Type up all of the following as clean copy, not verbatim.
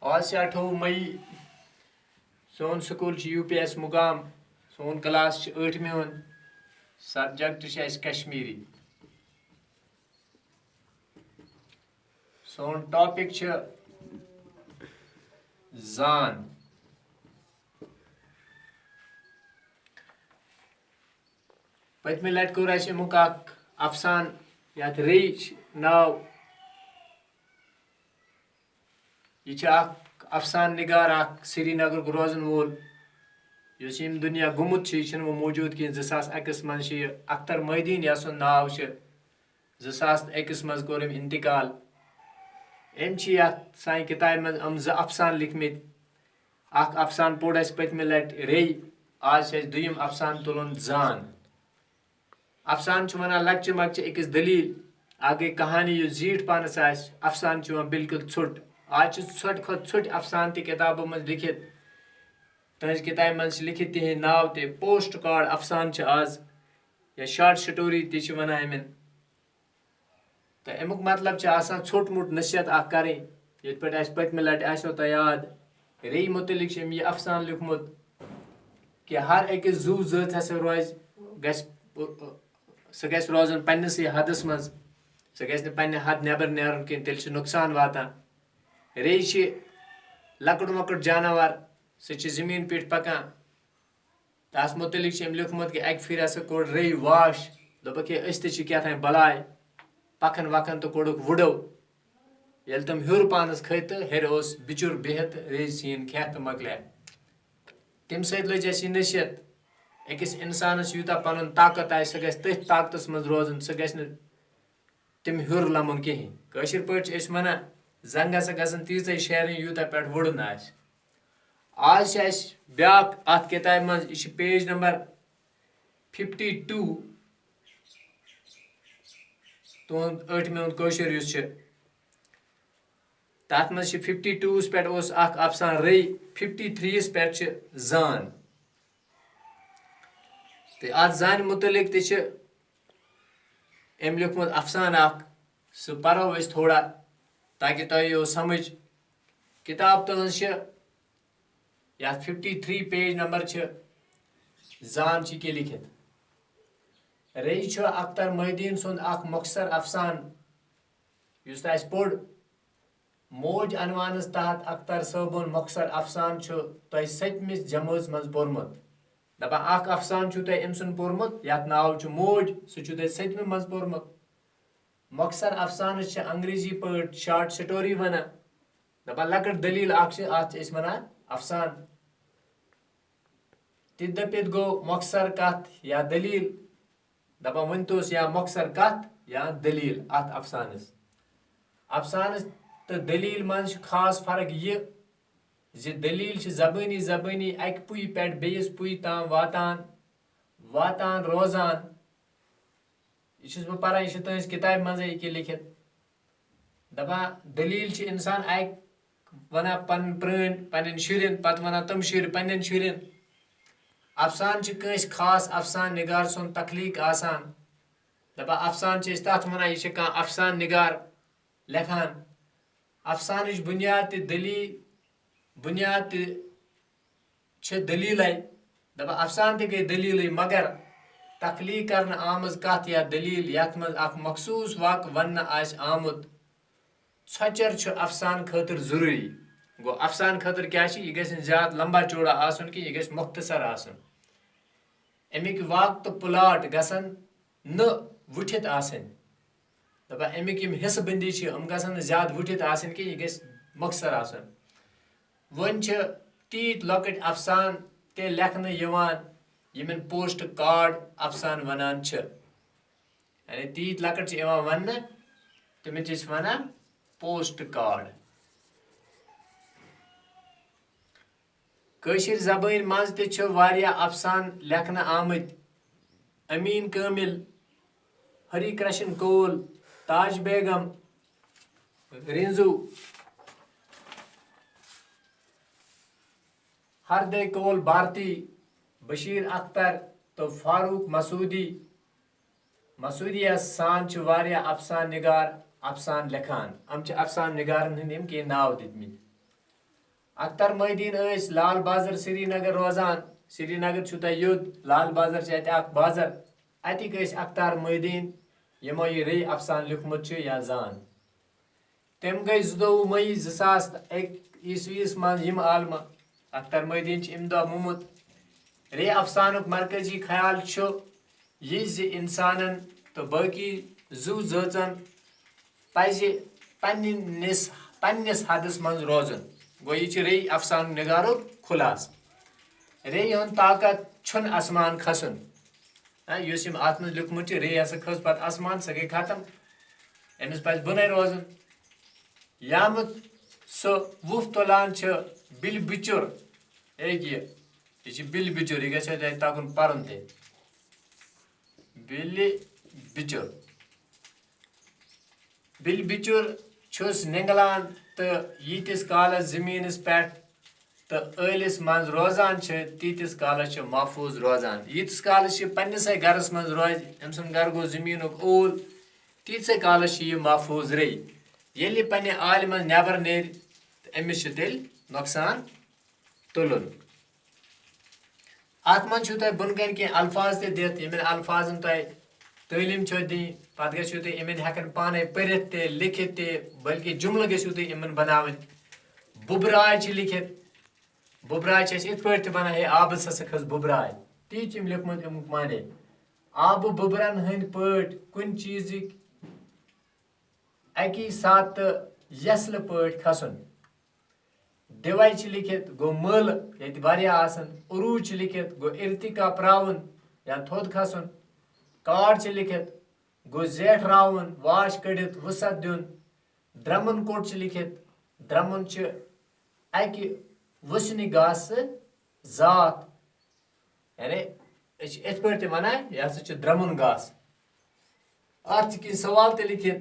आज से 28 मई सोन school UPS मुकाम सोन क्लास 8वीं हूँ सब्जेक्ट कश्मीरी सोन टॉपिक जान पतमे लट कोर अमुक अफसान यात रे नाव यह अफसान निगार श्रीनगर रोजन वोल दुनिया गुमुत वो मौजूद कह 2001 मज अख्तर मोहद्दीन या सुन नाव 2001 मज कोर इंतकाल सान किताब मज अफसान लिखमित अफसान पोड़ पतमे लट रे आज दुयम अफसान तुलन जान अफसान वन लक्चे मक्चे अकिस दलील गई कहानी जीठ पानस अफसान बिल्कुल छोट आज छोट खुद छोट अफसान किताबों मज लिखित तहज किताब मज लिखित तिह नाव ते पोस्ट कार्ड अफसान आज या शॉर्ट स्टोरी ती वन अमन तो अमुक मतलब छोट मोट नसीहत करें ये पे पतमे लट आसो तो याद रे मुतलिक यह अफसान लिखमुत कि हर अकिस जू जत हसा रोज सह गस रोजन पन्नस हदस मज सह गस पन्ने हद नेबर नेरन कह तेल नुकसान वातान रे लकड़ मकड़ जानवर सह जमीन पे पकान तस मुतलिक लिखमुत कि अक फिर हसा कोड़ रे वाश दोपक क्या था बलाय पखन वखन तो कोड़क वुडो ये तम हुर पानस खत तो हेर बिचुर बिहत रे सीन खे तो मकल तम सत लज यह नसीहत अकिस इंसानस यूता पन ताकत आए सह गथ ताकतस मज रोजन सह गि तम हुर लमुन कहें कशर पे वन जंग हसा गसन तीच शेर यूता पे वुड़न आज ब्या अत किताब मज पेज नंबर 52 तुंद 8वीं हुंद कशर तथ मज 52 पे अफसान रे 53 पे जान तो अत जान मुतलिक अम लिखमुत अफसान सह पढ़ो थोड़ा ताकि तुम समझ किताब तुज या 53 पेज नंबर जान के लिखित रे अख्तर मोहद्दीन सुंद मुख्तर अफसान इस पोड़ मौज अनवानस तहत अख्तर सबन मुख्तर अफसान तुम 7वीं जमात मज पोर्मुत दपान अफसान तुम अम सुन पोर्मुत यथ नाव मौज सह 7वीं मज पोर्मुत मुख्तर अफसान अंग्रेजी पे शॉर्ट स्टोरी वन दपान लकट दलील अत वन अफसान तित दपित गो मुख्तर कथ या दलील दपान वन तोस या मुख्तर कथ या दलील अत अफसान तो दलील मज खास फर्क यह दलील जबानी जबानी अक पुई पे बेस पुई ताम वातान रोजान यह पढ़ान यह तुज किताब मज लिखित दपान दलील इंसान अक वन पन प्रण पन्न शुरन पत वन तम शुर पन्न शुरन अफसान कंस खास अफसान निगार सुन तखलीक आसान दपा अफसान तथ वन यह कह अफसान निगार लेखान अफसान बुनियाद बुनियाद दलील दपा अफसान गई दलील मगर तखलीक कर आमज कथ या दलील यथ मज मखसूस वाक वन आमुत छचर अफसान खतर जरूरी गो अफसान खतर क्या यह गि ज्यादा लंबा चौड़ा आसन कि यह गि मुख्तसर आसन अमिक वाक तो प्लाट गसन न वुठित आसन दपा अमिक हिस्स बंदी गसन ज्यादा वुठित आसन कि यह गि मुख्तसर आसन वन तीत लकट अफसान ते लेखन यमन पोस्ट कार्ड अफसान वनान यानी तीत लकट वन तमिन वन पोस्ट कार्ड कशिर जबान मज वारिया अफसान लेखन आमत अमीन कामिल हरी कृष्ण कौल ताज बेगम रिंजू हरदे कौल भारती बशीर अख्तर तो फारूक मसूदी सान अफसान निगार अफसान लेखान अफसान निगारन हंद के नाव दितमित अख्तर मोहद्दीन लाल बाजार श्रीनगर रोजान श्रीनगर छु तह युद्ध लाल बाजार छ अत बाजार अतिक अख्तर मोहद्दीन यमो यह रे अफसान लिखमुत छ या जान तम गई 22 मई 2001 ईस्वीस मज यम आलम अख्तर मोहद्दीन अम दह मुमुत रे अफसानुक मरकजी ख्याल यह इंसानन तो बाकी जू जन पज पन्निस हदस मज रोजन गो यह रे अफसान निगारो खुलास रे हन ताकत छुन आसमान खसन युस अत मज लिखमुत रे हसा खस पत आसमान सह गई खत्म अमिस पज बुन रोजन यामुत सो वुफ तुलान बिल बिचुर यह बिल बिचुर यह गो तगुन पर्न ते बिल बिचुर छुस निंगलान तो यीतिस कालस जमीनस पे तो ٲलिस मज रोजान तीतिस कालस महफूज रोजान यीतिस कालस पन्निसै गरस मज रोज अम सुन गर गो जमीनुक ओल तीतसै कालस यह महफूज रे ये पन्ने आल मज नबर नेर अमिस तेल नुकसान तुलन अत मन तुह बुन कन कह अल्फाज ते दित यमन अल्फाजन तुह तालीम दी पत गो तुम इमन हेकन पाने पढ़ित ते लिखित ते बल्कि जुमल गो तुम इमन बनावन बुबराय लिखित बुबराय इत पे बना हे आब हसा खस बुबराय ती लिखमुत अमुक माने आब बुबरन हंद पट कुन चीज अकी सात यसल पट खसन दिवाई लिखित गो मल ये आसन उरूज लिखित गो इर्तिका प्रावन या थोद खसन काट लिखित गो जेठ रावन वाश कड़ित वसत दिन द्रमन कोट लिखित द्रमन अकि वसनि गास जात यानी इत पे वन यह हसा द्रमन गास अत कह सवाल ते लिखित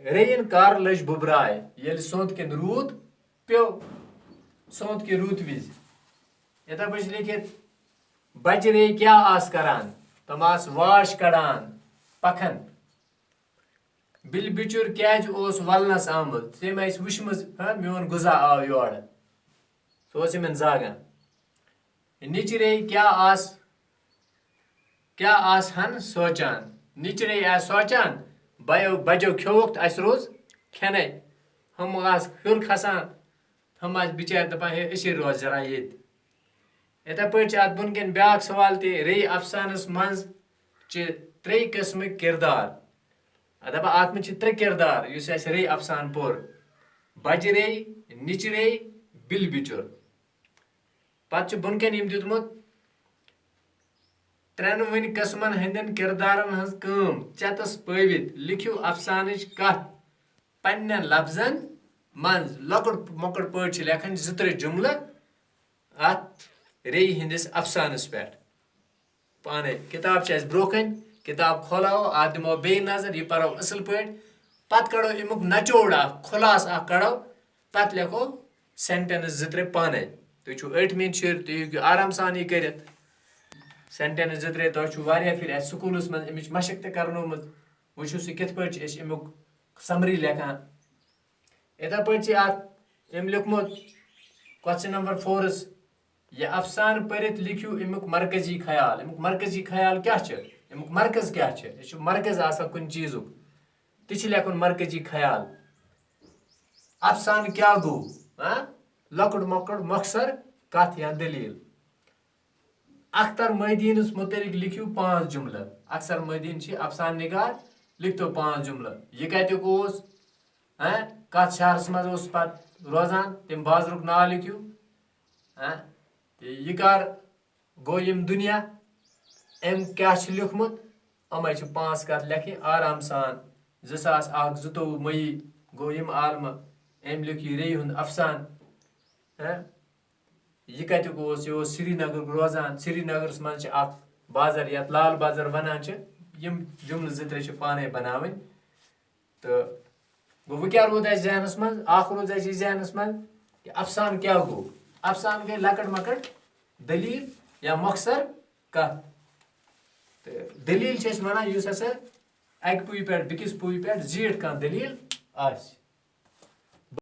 रेन कार लज बुबराय ये सोंत किन रूद प्यो सोंत के रूत विज इथे पे लिखित बच रे क्या आस करान तम आस वाश कड़ान पखन बिल बिचुर क्याज ओस वलनस आमुत तम वुचमज मोन गुजा आव योर सो इन जागान निच रे क्या आस हन सोचान निच रे आ सोचान बजो खोक अस रोज खेन हम आस हिल खसान हम आज बिचार दपान हे असी रोज जरा ये इथे पे अत बुन कन ब्या सवाल ते रे अफसानस मज त्रे किस्म किरदार दपा अत मे त्रे किरदार इस रे अफसान पोर बज रे निच रे बिल बिचुर पत बुन कन दितमुत त्रेनवनि किस्मन हंदन किरदारन हज कम चतस पवित लिखियो अफसानच कथ पन्न लफ्जन मज लकड़ मकड़ पे लेखन जत्रे जुमल अत रे हंदिस अफसानस पे पाने किताब ब्रोकन किताब खोलाओ अत दिमो बे नजर यह पढ़ो असल पे पत कड़ो अमुक नचोड़ खुलास कड़ो पत लिखो सेंटेंस जत्रे पाने तुम अठमीन शुर तुम आराम सान यह कर सेंटेंस जत्रे तुम फिर स्कूलस मज अमिच मशक तनोमुत वो कित पे अमुक समरी लेखान इथे पे अम लिखमुत क्वेश्चन नंबर 4 यह अफसान पढ़ित लिखियो अमुक मरकजी ख्याल क्या अमुक मरकज क्या यह मरकज आसा कुन चीजुक ति लेखन मरकजी ख्याल अफसान क्या गो लकड़ मकड़ मकसर कथ या दलील अख्तर मोहद्दीनस मुतलिक लिखियो 5 जुमल अख्तर मोहद्दीन अफसान निगार लिखतो 5 जुमल यह कतुक ओस कत शहरस मज पत रोजान तम बाजरुक नाव लिखियो यह कर गो यम दुनिया अम क्या लिखमुत अमे 5 कत लेखि आराम सान 2001 मई गो यम आलम अम लिख रे हुंद अफसान यह कतुक ओस यह श्रीनगर रोजान श्रीनगरस मज बाजार यथ लाल बाजार वनान यम जुमल जत्रे पाने बनावन तो गो वो क्या रोद जहनस मज रोज जहनस मज कि अफसान क्या गो अफसान गई लकड़ मकड़ दलील या मकसर कत तो दलील वन हसा अक पुई पे बिकिस पुई पे जीठ कह दलील आस